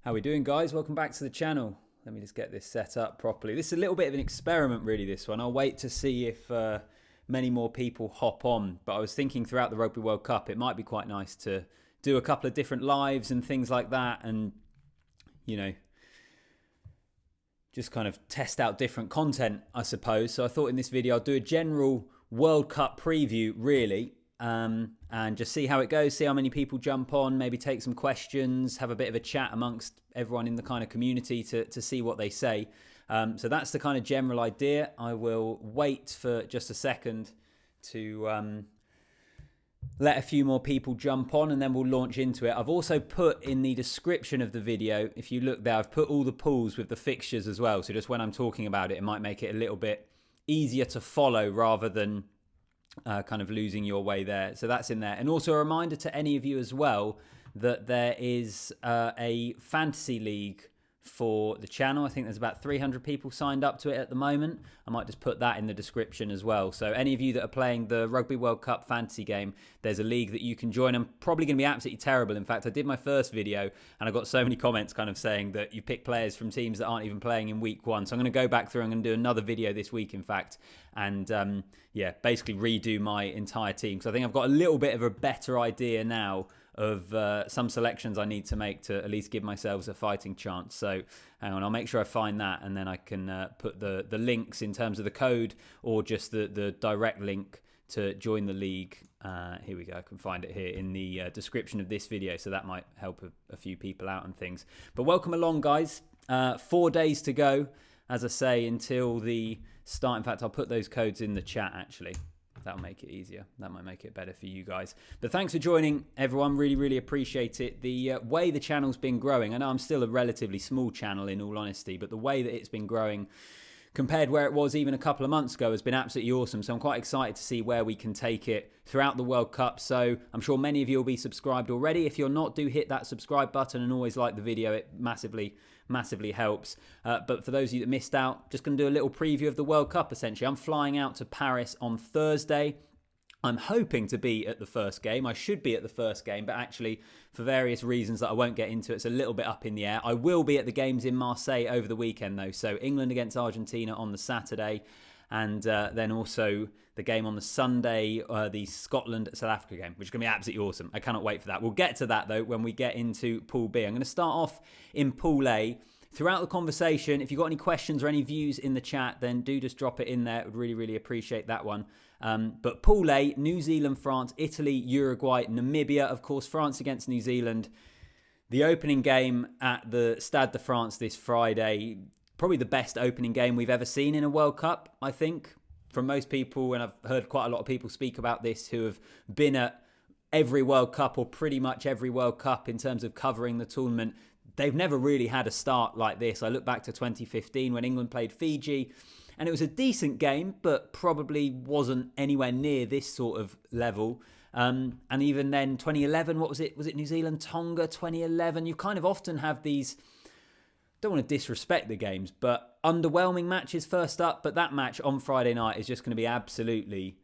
How we doing, guys? Welcome back to the channel. Let me just get this set up properly. This is a little bit of an experiment, really, this one. I'll wait to see if many more people hop on. But I was thinking throughout the Rugby World Cup, it might be quite nice to do a couple of different lives and things like that. And, you know, just kind of test out different content, I suppose. So I thought in this video, I'll do a general World Cup preview, really. And just see how it goes, see how many people jump on, maybe take some questions, have a bit of a chat amongst everyone in the kind of community to see what they say. So that's the kind of general idea. I will wait for just a second to let a few more people jump on and then we'll launch into it. I've also put in the description of the video, if you look there, I've put all the pools with the fixtures as well. So just when I'm talking about it, it might make it a little bit easier to follow rather than kind of losing your way there. So that's in there. And also a reminder to any of you as well that there is a fantasy league for the channel. I think there's about 300 people signed up to it at the moment. I might just put that in the description as well. So any of you that are playing the Rugby World Cup fantasy game, there's a league that you can join. I'm probably going to be absolutely terrible. In fact, I did my first video and I got so many comments kind of saying that you pick players from teams that aren't even playing in week one. So I'm going to go back through. I'm going to do another video this week, in fact, and yeah, basically redo my entire team. So I think I've got a little bit of a better idea now of some selections I need to make to at least give myself a fighting chance. So hang on, I'll make sure I find that and then I can put the links in terms of the code or just the direct link to join the league. Here we go, I can find it here in the description of this video, so that might help a few people out and things. But welcome along, guys. 4 days to go, as I say, until the start. In fact, I'll put those codes in the chat actually. That'll make it easier. That might make it better for you guys. But thanks for joining, everyone. Really, really appreciate it. The way the channel's been growing, I know I'm still a relatively small channel in all honesty, but the way that it's been growing compared where it was even a couple of months ago has been absolutely awesome. So I'm quite excited to see where we can take it throughout the World Cup. So I'm sure many of you will be subscribed already. If you're not, do hit that subscribe button and always like the video. It massively helps. But for those of you that missed out, just going to do a little preview of the World Cup essentially. I'm flying out to Paris on Thursday. I'm hoping to be at the first game. I should be at the first game, but actually for various reasons that I won't get into, it's a little bit up in the air. I will be at the games in Marseille over the weekend though. So England against Argentina on the Saturday, and then also the game on the Sunday, the Scotland-South Africa game, which is going to be absolutely awesome. I cannot wait for that. We'll get to that though when we get into Pool B. I'm going to start off in Pool A. Throughout the conversation, if you've got any questions or any views in the chat, then do just drop it in there. I would really, really appreciate that one. But Pool A, New Zealand, France, Italy, Uruguay, Namibia. Of course, France against New Zealand. The opening game at the Stade de France this Friday. Probably the best opening game we've ever seen in a World Cup, I think. From most people, and I've heard quite a lot of people speak about this who have been at every World Cup or pretty much every World Cup in terms of covering the tournament. They've never really had a start like this. I look back to 2015 when England played Fiji, and it was a decent game, but probably wasn't anywhere near this sort of level. And even then, 2011, what was it? Was it New Zealand, Tonga, 2011? You kind of often have these, don't want to disrespect the games, but underwhelming matches first up. But that match on Friday night is just going to be absolutely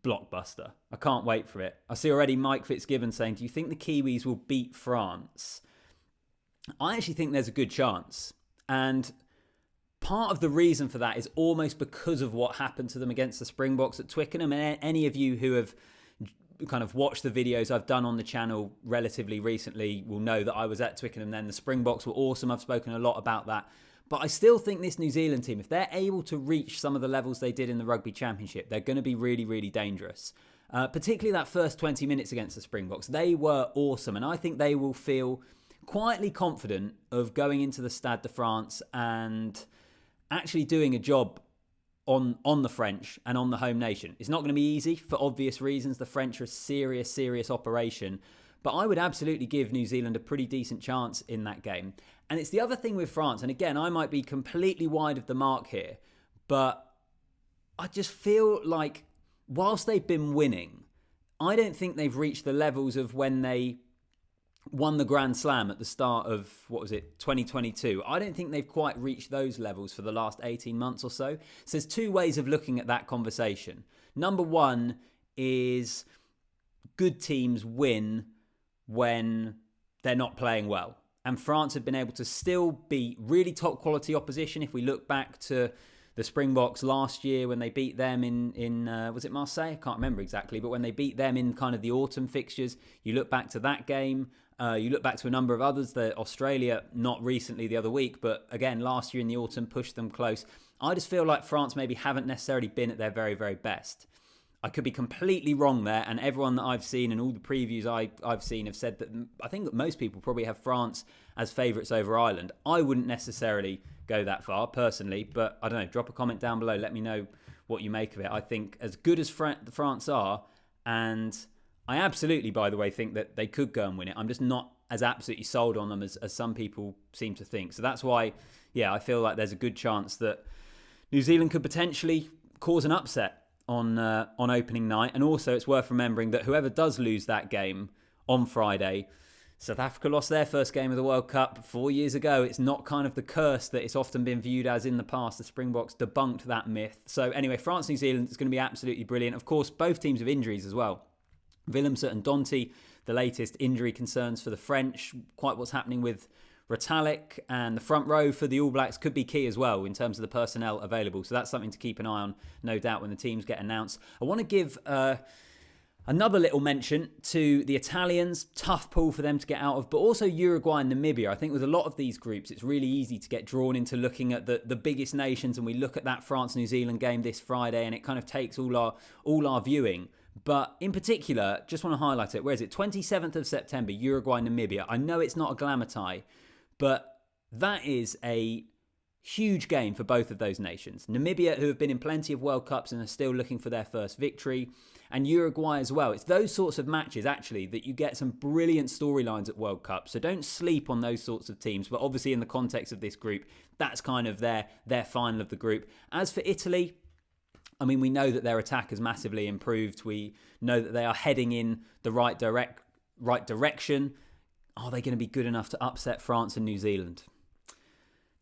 blockbuster. I can't wait for it. I see already Mike Fitzgibbon saying, do you think the Kiwis will beat France? I actually think there's a good chance. And part of the reason for that is almost because of what happened to them against the Springboks at Twickenham. And any of you who have kind of watched the videos I've done on the channel relatively recently will know that I was at Twickenham then. The Springboks were awesome. I've spoken a lot about that. But I still think this New Zealand team, if they're able to reach some of the levels they did in the Rugby Championship, they're going to be really, really dangerous. Particularly that first 20 minutes against the Springboks. They were awesome. And I think they will feel quietly confident of going into the Stade de France and actually doing a job on the French and on the home nation. It's not going to be easy for obvious reasons. The French are a serious operation. But I would absolutely give New Zealand a pretty decent chance in that game. And it's the other thing with France. And again, I might be completely wide of the mark here. But I just feel like whilst they've been winning, I don't think they've reached the levels of when they won the Grand Slam at the start of, 2022. I don't think they've quite reached those levels for the last 18 months or so. So there's two ways of looking at that conversation. Number one is good teams win when they're not playing well. and France have been able to still beat really top quality opposition. If we look back to the Springboks last year when they beat them in was it Marseille? I can't remember exactly, but when they beat them in kind of the autumn fixtures, you look back to that game. You look back to a number of others. Australia, not recently the other week, but again last year in the autumn, pushed them close. I just feel like France maybe haven't necessarily been at their very, very best. I could be completely wrong there, and everyone that I've seen and all the previews I've seen have said that I think that most people probably have France as favourites over Ireland. I wouldn't necessarily go that far personally, but I don't know. Drop a comment down below. Let me know what you make of it. I think as good as France are, and I absolutely, by the way, think that they could go and win it. I'm just not as absolutely sold on them as some people seem to think. So that's why, yeah, I feel like there's a good chance that New Zealand could potentially cause an upset on opening night. And also it's worth remembering that whoever does lose that game on Friday, South Africa lost their first game of the World Cup 4 years ago. It's not kind of the curse that it's often been viewed as in the past. The Springboks debunked that myth. So anyway, France, New Zealand is going to be absolutely brilliant. Of course, both teams have injuries as well. Willemse and Donty, the latest injury concerns for the French. Quite what's happening with Retallick, and the front row for the All Blacks could be key as well in terms of the personnel available. So that's something to keep an eye on, no doubt, when the teams get announced. I want to give another little mention to the Italians. Tough pool for them to get out of, but also Uruguay and Namibia. I think with a lot of these groups, it's really easy to get drawn into looking at the biggest nations, and we look at that France-New Zealand game this Friday, and it kind of takes all our viewing. But in particular, just want to highlight it. Where is it? 27th of September, Uruguay, Namibia. I know it's not a glamour tie, but that is a huge game for both of those nations. Namibia, who have been in plenty of World Cups and are still looking for their first victory, and Uruguay as well. It's those sorts of matches, actually, that you get some brilliant storylines at World Cup. So don't sleep on those sorts of teams. But obviously, in the context of this group, that's kind of their final of the group. As for Italy, I mean, we know that their attack has massively improved. We know that they are heading in the right direction. Are they going to be good enough to upset France and New Zealand?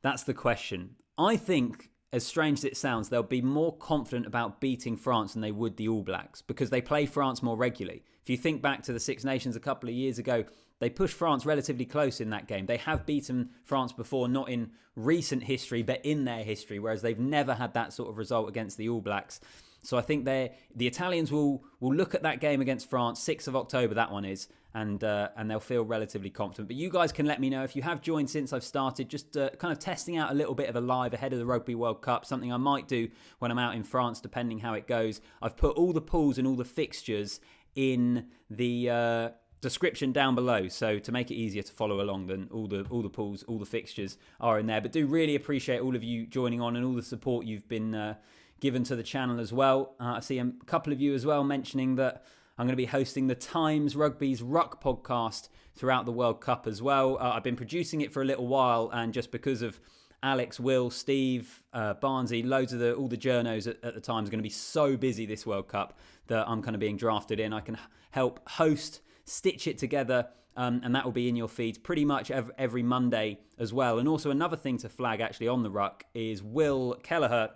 That's the question. I think, as strange as it sounds, they'll be more confident about beating France than they would the All Blacks because they play France more regularly. If you think back to the Six Nations a couple of years ago, they pushed France relatively close in that game. They have beaten France before, not in recent history, but in their history, whereas they've never had that sort of result against the All Blacks. So I think the Italians will look at that game against France, 6th of October, that one is, and they'll feel relatively confident. But you guys can let me know if you have joined since I've started, just kind of testing out a little bit of a live ahead of the Rugby World Cup, something I might do when I'm out in France, depending how it goes. I've put all the pools and all the fixtures in the description down below, so to make it easier to follow along, then all the pools, all the fixtures are in there. But do really appreciate all of you joining on and all the support you've been given to the channel as well. I see a couple of you as well mentioning that I'm going to be hosting the Times Rugby's Ruck podcast throughout the World Cup as well. I've been producing it for a little while, and just because of Alex, Will, Steve, Barnsey, loads of all the journos at the Times are going to be so busy this World Cup that I'm kind of being drafted in. I can help host, stitch it together, and that will be in your feeds pretty much every Monday as well. And also another thing to flag actually on the Ruck is Will Kelleher,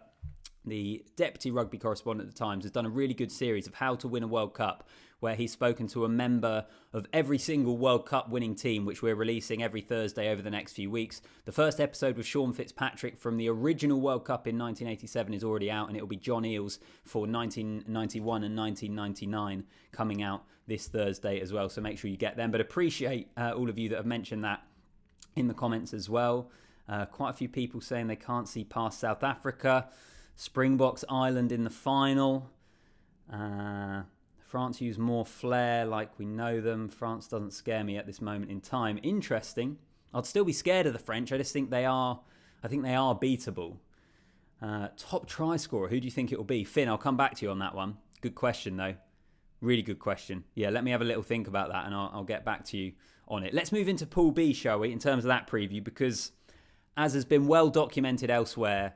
the deputy rugby correspondent at the Times, has done a really good series of how to win a World Cup, where he's spoken to a member of every single World Cup winning team, which we're releasing every Thursday over the next few weeks. The first episode with Sean Fitzpatrick from the original World Cup in 1987 is already out, and it will be John Eales for 1991 and 1999 coming out this Thursday as well. So make sure you get them. But appreciate all of you that have mentioned that in the comments as well. Quite a few people saying they can't see past South Africa. Springboks Ireland in the final. France use more flair like we know them. France doesn't scare me at this moment in time. Interesting. I'd still be scared of the French. I just think they are beatable. Top try scorer. Who do you think it will be? Finn, I'll come back to you on that one. Good question though. Really good question. Yeah, let me have a little think about that and I'll get back to you on it. Let's move into Pool B, shall we, in terms of that preview, because as has been well documented elsewhere,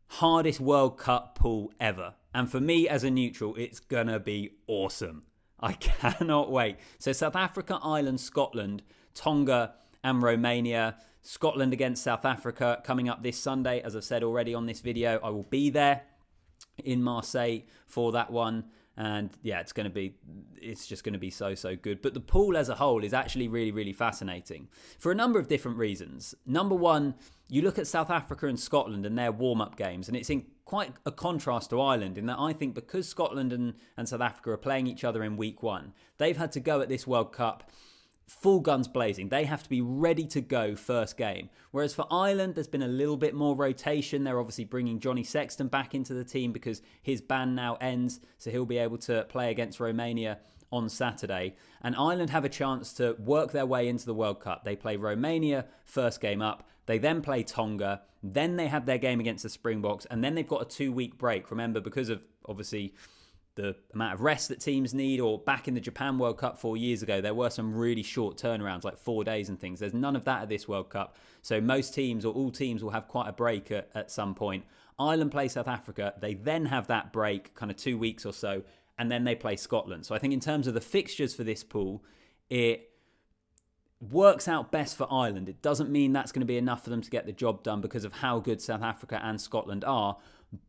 hardest World Cup pool ever. And for me as a neutral, it's going to be awesome. I cannot wait. So South Africa, Ireland, Scotland, Tonga and Romania. Scotland against South Africa coming up this Sunday. As I've said already on this video, I will be there in Marseille for that one. And yeah, it's just going to be so good. But the pool as a whole is actually really fascinating for a number of different reasons. Number one, you look at South Africa and Scotland and their warm-up games, and it's in quite a contrast to Ireland in that I think because Scotland and South Africa are playing each other in week one, they've had to go at this World Cup full guns blazing. They have to be ready to go first game. Whereas for Ireland, there's been a little bit more rotation. They're obviously bringing Johnny Sexton back into the team because his ban now ends, so he'll be able to play against Romania on Saturday. And Ireland have a chance to work their way into the World Cup. They play Romania first game up. They then play Tonga. Then they have their game against the Springboks. And then they've got a 2-week break. Remember, because of obviously the amount of rest that teams need, or back in the Japan World Cup 4 years ago, there were some really short turnarounds, like 4 days and things. There's none of that at this World Cup. So most teams, or all teams, will have quite a break at some point. Ireland play South Africa. They then have that break, kind of 2 weeks or so, and then they play Scotland. So I think in terms of the fixtures for this pool, it works out best for Ireland. It doesn't mean that's going to be enough for them to get the job done because of how good South Africa and Scotland are.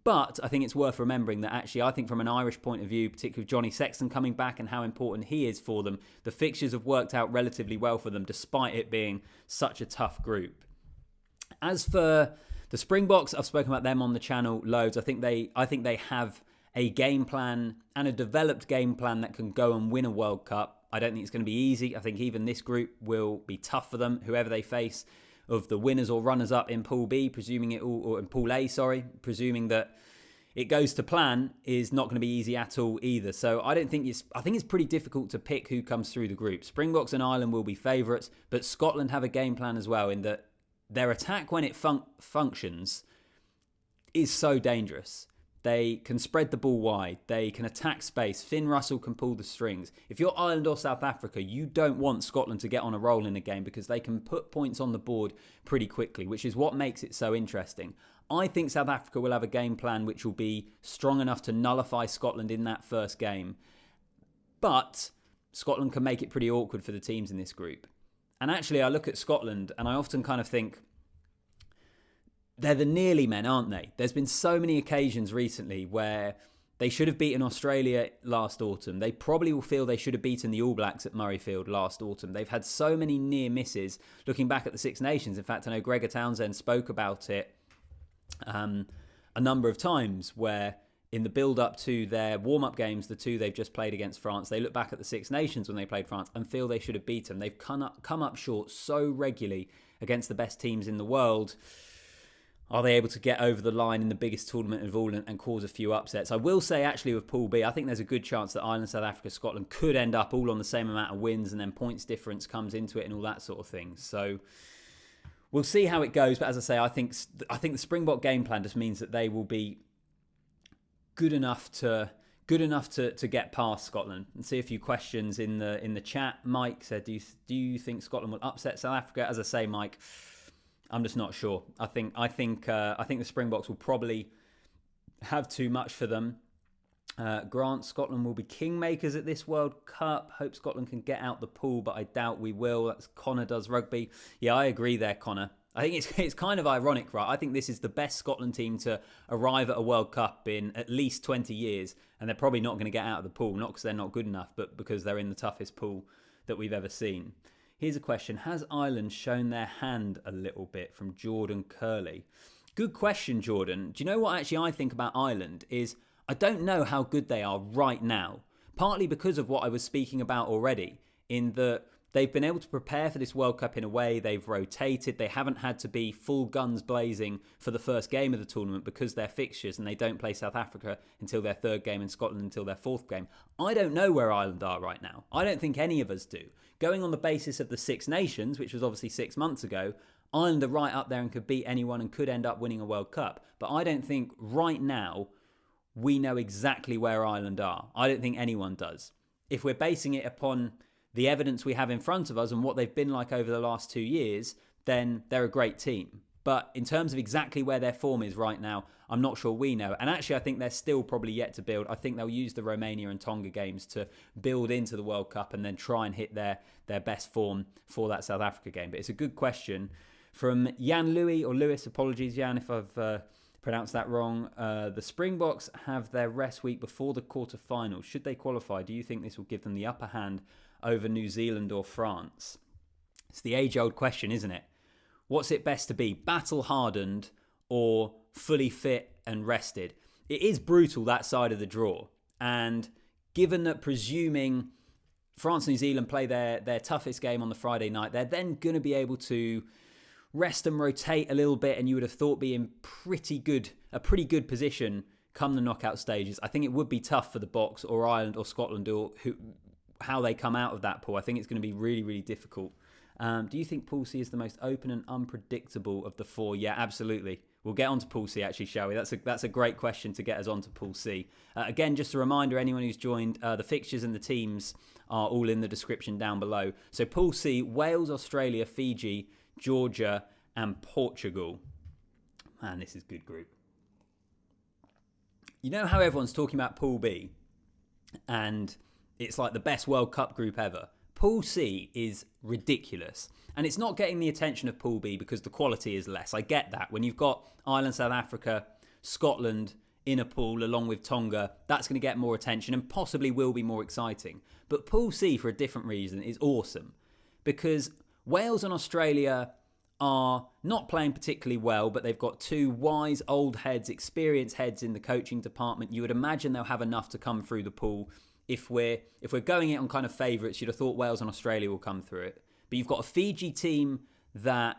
But I think it's worth remembering that actually, I think from an Irish point of view, particularly with Johnny Sexton coming back and how important he is for them, the fixtures have worked out relatively well for them despite it being such a tough group. As for the Springboks, I've spoken about them on the channel loads. I think they have a game plan and a developed game plan that can go and win a World Cup. I don't think it's going to be easy. I think even this group will be tough for them, whoever they face, of the winners or runners-up in Pool B, presuming in Pool A, presuming that it goes to plan, is not going to be easy at all either. So I think it's pretty difficult to pick who comes through the group. Springboks and Ireland will be favourites, but Scotland have a game plan as well in that their attack, when it functions, is so dangerous. They can spread the ball wide. They can attack space. Finn Russell can pull the strings. If you're Ireland or South Africa, you don't want Scotland to get on a roll in a game because they can put points on the board pretty quickly, which is what makes it so interesting. I think South Africa will have a game plan which will be strong enough to nullify Scotland in that first game. But Scotland can make it pretty awkward for the teams in this group. And actually, I look at Scotland and I often kind of think, they're the nearly men, aren't they? There's been so many occasions recently where they should have beaten Australia last autumn. They probably will feel they should have beaten the All Blacks at Murrayfield last autumn. They've had so many near misses looking back at the Six Nations. In fact, I know Gregor Townsend spoke about it a number of times where in the build-up to their warm-up games, the two they've just played against France, they look back at the Six Nations when they played France and feel they should have beaten. They've come up short so regularly against the best teams in the world. Are they able to get over the line in the biggest tournament of all and cause a few upsets? I will say, actually, with Pool B, I think there's a good chance that Ireland, South Africa, Scotland could end up all on the same amount of wins, and then points difference comes into it and all that sort of thing. So we'll see how it goes. But as I say, I think the Springbok game plan just means that they will be good enough to get past Scotland. And see a few questions in the chat. Mike said, "Do you think Scotland will upset South Africa?" As I say, Mike, I'm just not sure. I think the Springboks will probably have too much for them. Grant, Scotland will be kingmakers at this World Cup. Hope Scotland can get out the pool, but I doubt we will. That's Connor does rugby. Yeah, I agree there, Connor. I think it's kind of ironic, right? I think this is the best Scotland team to arrive at a World Cup in at least 20 years, and they're probably not going to get out of the pool, not because they're not good enough, but because they're in the toughest pool that we've ever seen. Here's a question. Has Ireland shown their hand a little bit? From Jordan Curley. Good question, Jordan. Do you know what actually I think about Ireland is I don't know how good they are right now. Partly because of what I was speaking about already, in that they've been able to prepare for this World Cup in a way. They've rotated. They haven't had to be full guns blazing for the first game of the tournament because they're fixtures and they don't play South Africa until their third game and Scotland until their fourth game. I don't know where Ireland are right now. I don't think any of us do. Going on the basis of the Six Nations, which was obviously 6 months ago, Ireland are right up there and could beat anyone and could end up winning a World Cup. But I don't think right now we know exactly where Ireland are. I don't think anyone does. If we're basing it upon the evidence we have in front of us and what they've been like over the last 2 years, then they're a great team. But in terms of exactly where their form is right now, I'm not sure we know. And actually, I think they're still probably yet to build. I think they'll use the Romania and Tonga games to build into the World Cup and then try and hit their best form for that South Africa game. But it's a good question. From Jan Louis, or Lewis, apologies, Jan, if I've Pronounced that wrong. The Springboks have their rest week before the quarterfinals. Should they qualify, do you think this will give them the upper hand over New Zealand or France? It's the age-old question, isn't it? What's it best to be, battle-hardened or fully fit and rested? It is brutal, that side of the draw. And given that, presuming France and New Zealand play their toughest game on the Friday night, they're then going to be able to rest and rotate a little bit, and you would have thought be in a pretty good position come the knockout stages. I think it would be tough for the Boks or Ireland or Scotland or how they come out of that pool. I think it's going to be really, really difficult. Do you think Pool C is the most open and unpredictable of the four? Yeah, absolutely. We'll get on to Pool C, actually, shall we? That's a great question to get us on to Pool C. Again, just a reminder, anyone who's joined, the fixtures and the teams are all in the description down below. So Pool C, Wales, Australia, Fiji, Georgia, and Portugal. Man, this is a good group. You know how everyone's talking about Pool B, and it's like the best World Cup group ever? Pool C is ridiculous. And it's not getting the attention of Pool B because the quality is less. I get that. When you've got Ireland, South Africa, Scotland in a pool along with Tonga, that's going to get more attention and possibly will be more exciting. But Pool C, for a different reason, is awesome. Because Wales and Australia are not playing particularly well, but they've got two wise old heads, experienced heads in the coaching department. You would imagine they'll have enough to come through the pool. If we're going it on kind of favourites, you'd have thought Wales and Australia will come through it. But you've got a Fiji team that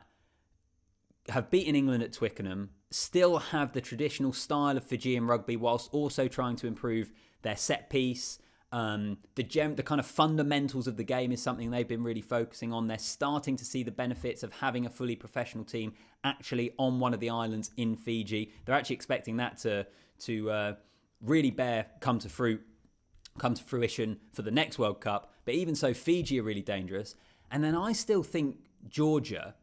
have beaten England at Twickenham, still have the traditional style of Fijian rugby, whilst also trying to improve their set piece. The kind of fundamentals of the game is something they've been really focusing on. They're starting to see the benefits of having a fully professional team actually on one of the islands in Fiji. They're actually expecting that to really come to fruition for the next World Cup. But even so, Fiji are really dangerous. And then I still think Georgia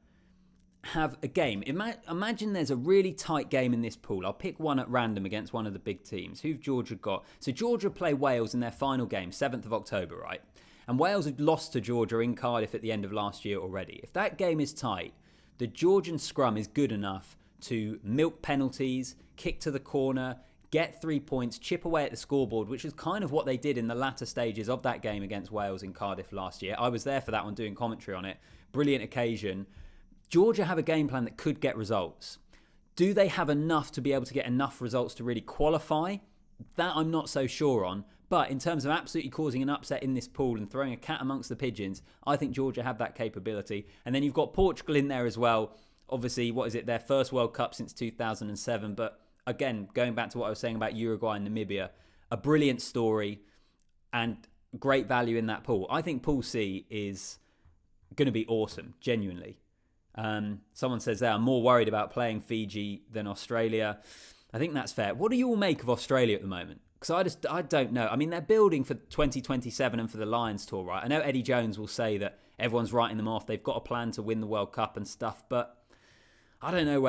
have a game. Imagine there's a really tight game in this pool. I'll pick one at random against one of the big teams. Who've Georgia got? So Georgia play Wales in their final game, 7th of October, right? And Wales had lost to Georgia in Cardiff at the end of last year already. If that game is tight, the Georgian scrum is good enough to milk penalties, kick to the corner, get 3 points, chip away at the scoreboard, which is kind of what they did in the latter stages of that game against Wales in Cardiff last year. I was there for that one doing commentary on it. Brilliant occasion. Georgia have a game plan that could get results. Do they have enough to be able to get enough results to really qualify? That I'm not so sure on. But in terms of absolutely causing an upset in this pool and throwing a cat amongst the pigeons, I think Georgia have that capability. And then you've got Portugal in there as well. Obviously, their first World Cup since 2007. But again, going back to what I was saying about Uruguay and Namibia, a brilliant story and great value in that pool. I think Pool C is going to be awesome, genuinely. Someone says there, I'm more worried about playing Fiji than Australia. I think that's fair. What do you all make of Australia at the moment? Because I don't know. I mean, they're building for 2027 and for the Lions tour, right? I know Eddie Jones will say that everyone's writing them off. They've got a plan to win the World Cup and stuff, but I don't know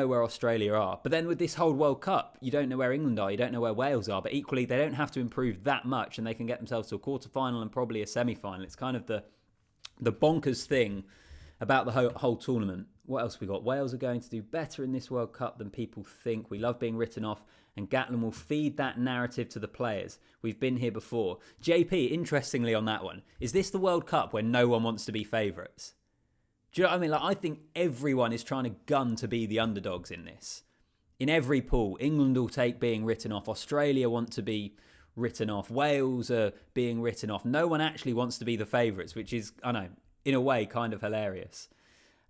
where Australia are. But then with this whole World Cup, you don't know where England are, you don't know where Wales are, but equally they don't have to improve that much and they can get themselves to a quarter-final and probably a semi-final. It's kind of the bonkers thing about the whole tournament. What else we got? Wales are going to do better in this World Cup than people think. We love being written off, and Gatlin will feed that narrative to the players. We've been here before. JP, interestingly on that one, is this the World Cup where no one wants to be favourites? Do you know what I mean? Like, I think everyone is trying to gun to be the underdogs in this. In every pool, England will take being written off. Australia want to be written off. Wales are being written off. No one actually wants to be the favourites, which is, I know, in a way, kind of hilarious.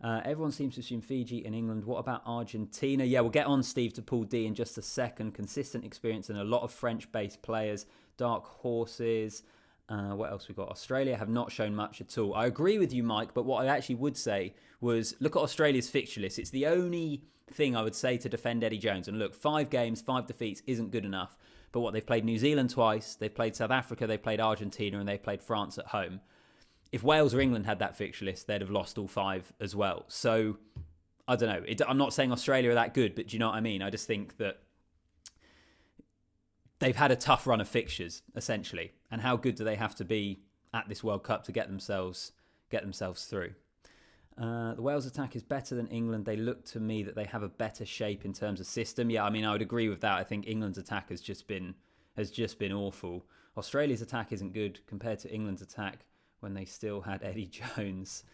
Everyone seems to assume Fiji and England. What about Argentina? Yeah, we'll get on, Steve, to Pool D in just a second. Consistent experience and a lot of French-based players. Dark horses. What else we got? Australia have not shown much at all. I agree with you, Mike, but what I actually would say was look at Australia's fixture list. It's the only thing I would say to defend Eddie Jones. And look, 5 games, 5 defeats isn't good enough. But what, they've played New Zealand twice, they've played South Africa, they've played Argentina, and they've played France at home. If Wales or England had that fixture list, they'd have lost all 5 as well. So, I don't know. I'm not saying Australia are that good, but do you know what I mean? I just think that they've had a tough run of fixtures, essentially. And how good do they have to be at this World Cup to get themselves through? The Wales attack is better than England. They look to me that they have a better shape in terms of system. Yeah, I mean, I would agree with that. I think England's attack has just been awful. Australia's attack isn't good compared to England's attack when they still had Eddie Jones.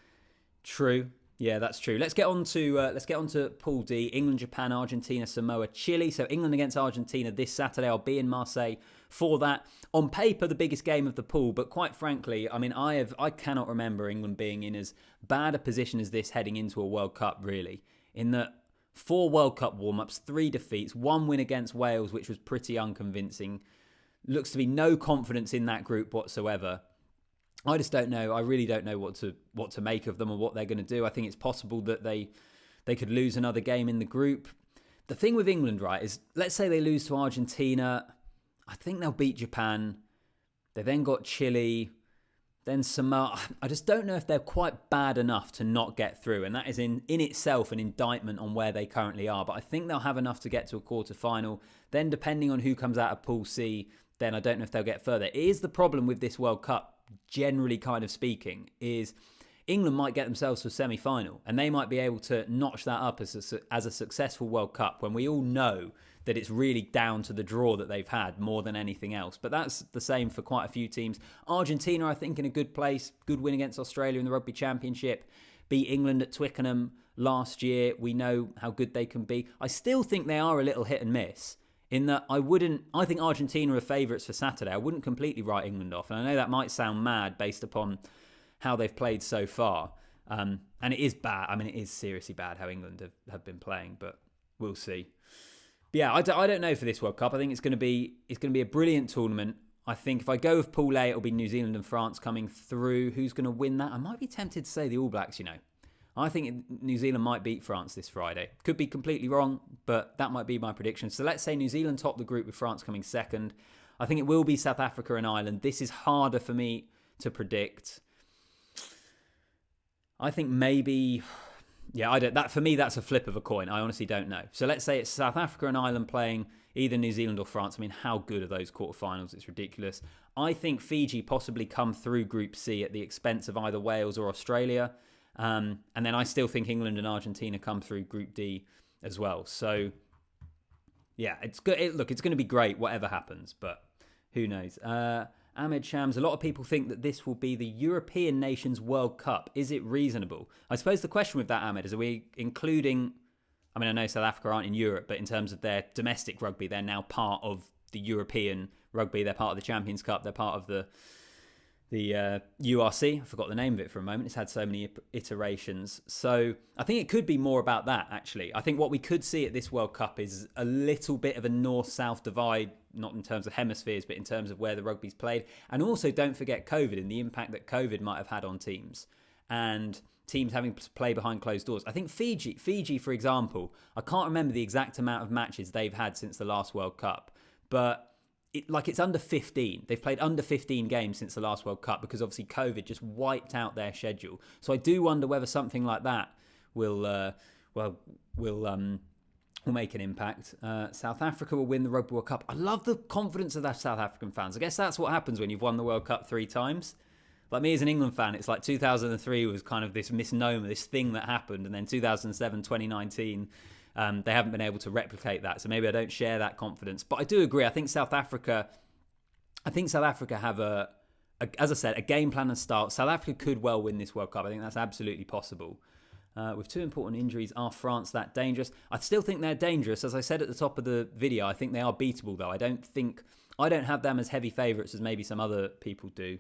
True. Yeah, that's true. Let's get on to Pool D. England, Japan, Argentina, Samoa, Chile. So England against Argentina this Saturday. I'll be in Marseille for that. On paper, the biggest game of the pool, but quite frankly, I mean, I cannot remember England being in as bad a position as this heading into a World Cup, really. In that 4 World Cup warm-ups, 3 defeats, 1 win against Wales, which was pretty unconvincing. Looks to be no confidence in that group whatsoever. I just don't know. I really don't know what to make of them or what they're going to do. I think it's possible that they could lose another game in the group. The thing with England, right, is let's say they lose to Argentina. I think they'll beat Japan. They then got Chile, then Samoa. I just don't know if they're quite bad enough to not get through. And that is in itself an indictment on where they currently are. But I think they'll have enough to get to a quarter-final. Then depending on who comes out of Pool C, then I don't know if they'll get further. It is the problem with this World Cup, generally kind of speaking, is England might get themselves to a semi-final and they might be able to notch that up as a successful World Cup when we all know that it's really down to the draw that they've had more than anything else. But that's the same for quite a few teams. Argentina, I think, in a good place. Good win against Australia in the Rugby Championship. Beat England at Twickenham last year. We know how good they can be. I still think they are a little hit and miss. In that I think Argentina are favourites for Saturday. I wouldn't completely write England off. And I know that might sound mad based upon how they've played so far. And it is bad. I mean, it is seriously bad how England have been playing, but we'll see. But yeah, I don't know for this World Cup. I think it's going to be a brilliant tournament. I think if I go with Pool A, it'll be New Zealand and France coming through. Who's going to win that? I might be tempted to say the All Blacks, I think New Zealand might beat France this Friday. Could be completely wrong, but that might be my prediction. So let's say New Zealand top the group with France coming second. I think it will be South Africa and Ireland. This is harder for me to predict. I think maybe... Yeah, for me, that's a flip of a coin. I honestly don't know. So let's say it's South Africa and Ireland playing either New Zealand or France. I mean, how good are those quarterfinals? It's ridiculous. I think Fiji possibly come through Group C at the expense of either Wales or Australia. And then I still think England and Argentina come through Group D as well. So, yeah, it's good. It's going to be great, whatever happens, but who knows? Ahmed Shams, a lot of people think that this will be the European Nations World Cup. Is it reasonable? I suppose the question with that, Ahmed, is are we including... I mean, I know South Africa aren't in Europe, but in terms of their domestic rugby, they're now part of the European rugby. They're part of the Champions Cup. They're part of the URC. I forgot the name of it for a moment. It's had so many iterations. So I think it could be more about that, actually. I think what we could see at this World Cup is a little bit of a north-south divide, not in terms of hemispheres, but in terms of where the rugby's played. And also don't forget COVID and the impact that COVID might have had on teams. And teams having to play behind closed doors. I think Fiji, for example, I can't remember the exact amount of matches they've had since the last World Cup, but it's under 15. They've played under 15 games since the last World Cup because obviously COVID just wiped out their schedule. So I do wonder whether something like that will make an impact. South Africa will win the Rugby World Cup. I love the confidence of their South African fans. I guess that's what happens when you've won the World Cup 3 times. Like me as an England fan, it's like 2003 was kind of this misnomer, this thing that happened. And then 2007, 2019... they haven't been able to replicate that, so maybe I don't share that confidence. But I do agree. I think South Africa have as I said, a game plan and start. South Africa could well win this World Cup. I think that's absolutely possible. With 2 important injuries, are France that dangerous? I still think they're dangerous. As I said at the top of the video, I think they are beatable, though. I don't have them as heavy favourites as maybe some other people do.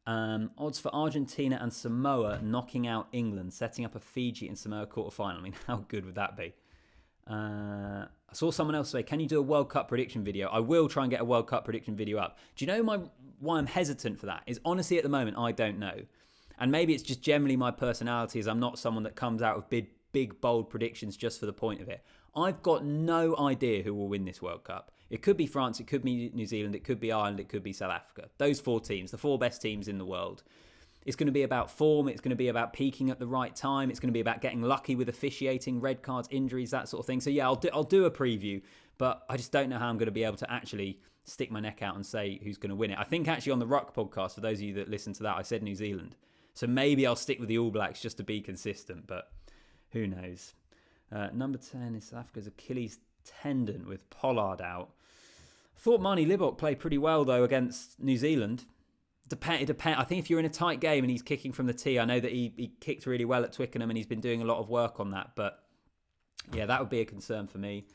Odds for Argentina and Samoa knocking out England, setting up a Fiji and Samoa quarterfinal. I mean, how good would that be? I saw someone else say, can you do a World Cup prediction video? I will try and get a World Cup prediction video up. Do you know why I'm hesitant for that? Is honestly at the moment, I don't know. And maybe it's just generally my personality is I'm not someone that comes out with big, bold predictions just for the point of it. I've got no idea who will win this World Cup. It could be France, it could be New Zealand, it could be Ireland, it could be South Africa. Those 4 teams, the 4 best teams in the world. It's going to be about form. It's going to be about peaking at the right time. It's going to be about getting lucky with officiating, red cards, injuries, that sort of thing. So yeah, I'll do a preview, but I just don't know how I'm going to be able to actually stick my neck out and say who's going to win it. I think actually on the Ruck podcast, for those of you that listen to that, I said New Zealand. So maybe I'll stick with the All Blacks just to be consistent, but who knows. Number 10 is South Africa's Achilles tendon with Pollard out. I thought Marnie Libok played pretty well, though, against New Zealand. I think if you're in a tight game and he's kicking from the tee, I know that he kicked really well at Twickenham and he's been doing a lot of work on that. But yeah, that would be a concern for me.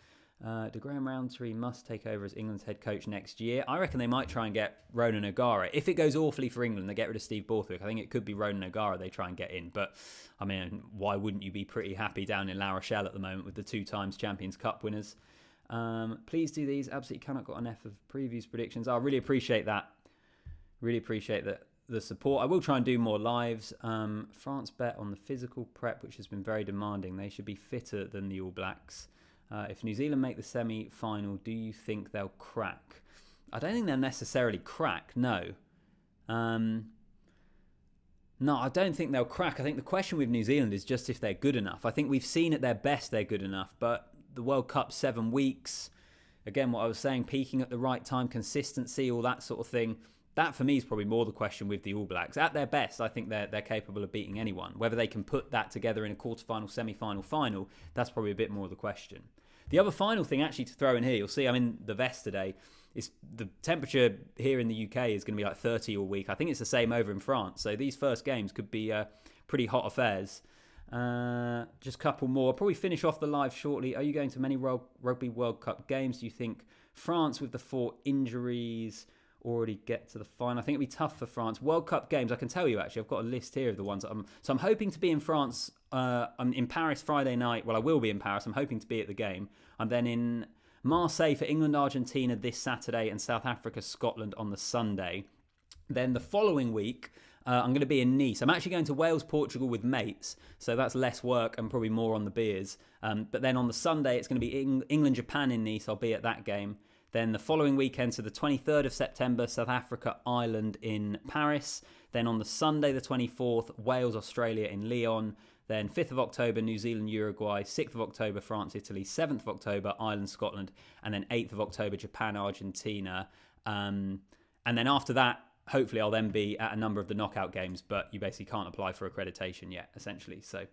Do Graham Rowntree must take over as England's head coach next year? I reckon they might try and get Ronan O'Gara. If it goes awfully for England, they get rid of Steve Borthwick. I think it could be Ronan O'Gara they try and get in. But, I mean, why wouldn't you be pretty happy down in La Rochelle at the moment with the 2 times Champions Cup winners? Please do these. Absolutely cannot got enough of previews, predictions. I really appreciate that. Really appreciate the support. I will try and do more lives. France bet on the physical prep, which has been very demanding. They should be fitter than the All Blacks. If New Zealand make the semi-final, do you think they'll crack? I don't think they'll necessarily crack, no. No, I don't think they'll crack. I think the question with New Zealand is just if they're good enough. I think we've seen at their best they're good enough, but the World Cup 7 weeks, again, what I was saying, peaking at the right time, consistency, all that sort of thing, that for me is probably more the question with the All Blacks. At their best, I think they're capable of beating anyone. Whether they can put that together in a quarterfinal, semi-final, final, that's probably a bit more the question. The other final thing actually to throw in here, you'll see I'm in the vest today, is the temperature here in the UK is going to be like 30 all week. I think it's the same over in France. So these first games could be pretty hot affairs. Just a couple more. I'll probably finish off the live shortly. Are you going to many Rugby World Cup games? Do you think France, with the 4 injuries, already get to the final? I think it'll be tough for France. World Cup games, I can tell you actually, I've got a list here of the ones. So I'm hoping to be in France. I'm in Paris Friday night. Well, I will be in Paris. I'm hoping to be at the game. I'm then in Marseille for England, Argentina this Saturday and South Africa, Scotland on the Sunday. Then the following week, I'm going to be in Nice. I'm actually going to Wales, Portugal with mates. So that's less work and probably more on the beers. But then on the Sunday, it's going to be England, Japan in Nice. I'll be at that game. Then the following weekend, so the 23rd of September, South Africa, Ireland in Paris. Then on the Sunday, the 24th, Wales, Australia in Lyon. Then 5th of October, New Zealand, Uruguay. 6th of October, France, Italy. 7th of October, Ireland, Scotland. And then 8th of October, Japan, Argentina. And then after that, hopefully I'll then be at a number of the knockout games, but you basically can't apply for accreditation yet, essentially. So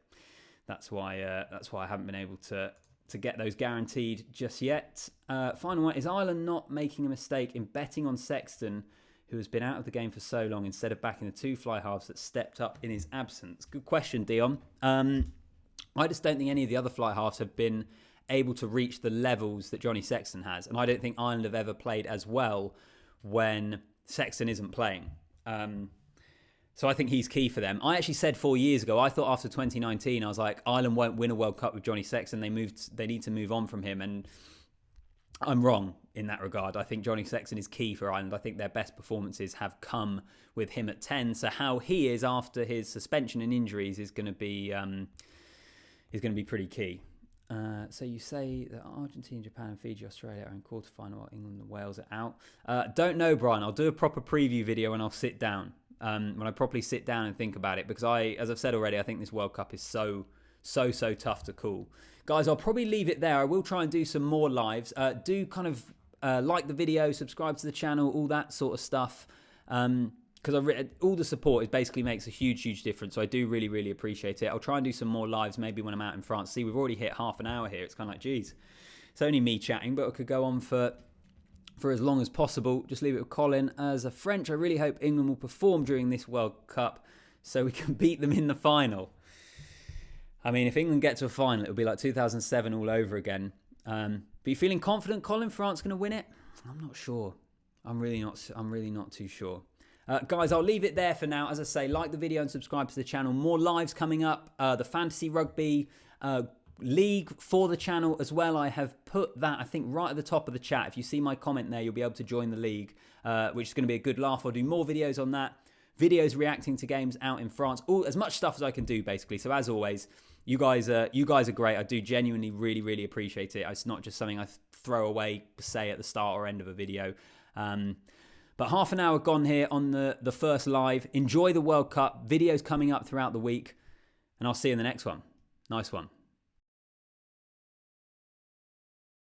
that's why I haven't been able to get those guaranteed just yet. Final one, is Ireland not making a mistake in betting on Sexton, who has been out of the game for so long, instead of backing the 2 fly halves that stepped up in his absence? Good question, Dion. I just don't think any of the other fly halves have been able to reach the levels that Johnny Sexton has. And I don't think Ireland have ever played as well when Sexton isn't playing. So I think he's key for them. I actually said 4 years ago, I thought after 2019, I was like, Ireland won't win a World Cup with Johnny Sexton. They need to move on from him. And I'm wrong in that regard. I think Johnny Sexton is key for Ireland. I think their best performances have come with him at 10. So how he is after his suspension and injuries is going to be pretty key. So you say that Argentina, Japan, and Fiji, Australia are in quarterfinal, while England and Wales are out. Don't know, Brian. I'll do a proper preview video when I'll sit down. When I properly sit down and think about it, because as I've said already, I think this World Cup is so tough to call. Guys, I'll probably leave it there. I will try and do some more lives. Do kind of like the video, subscribe to the channel, all that sort of stuff. Because all the support basically makes a huge difference. So I do really appreciate it. I'll try and do some more lives maybe when I'm out in France. See, we've already hit half an hour here. It's kind of like, geez, it's only me chatting, but it could go on for as long as possible. Just leave it with Colin. As a French, I really hope England will perform during this World Cup so we can beat them in the final. I mean, if England get to a final, it'll be like 2007 all over again. But you feeling confident, Colin, France going to win it? I'm not sure. I'm really not too sure. Guys, I'll leave it there for now. As I say, like the video and subscribe to the channel. More lives coming up. The Fantasy Rugby League for the channel as well. I have put that, I think, right at the top of the chat. If you see my comment there, you'll be able to join the league, which is going to be a good laugh. I'll do more videos on that. Videos reacting to games out in France. As much stuff as I can do, basically. So as always, you guys are great. I do genuinely really appreciate it. It's not just something I throw away, say, at the start or end of a video. But half an hour gone here on the first live. Enjoy the World Cup. Videos coming up throughout the week. And I'll see you in the next one. Nice one.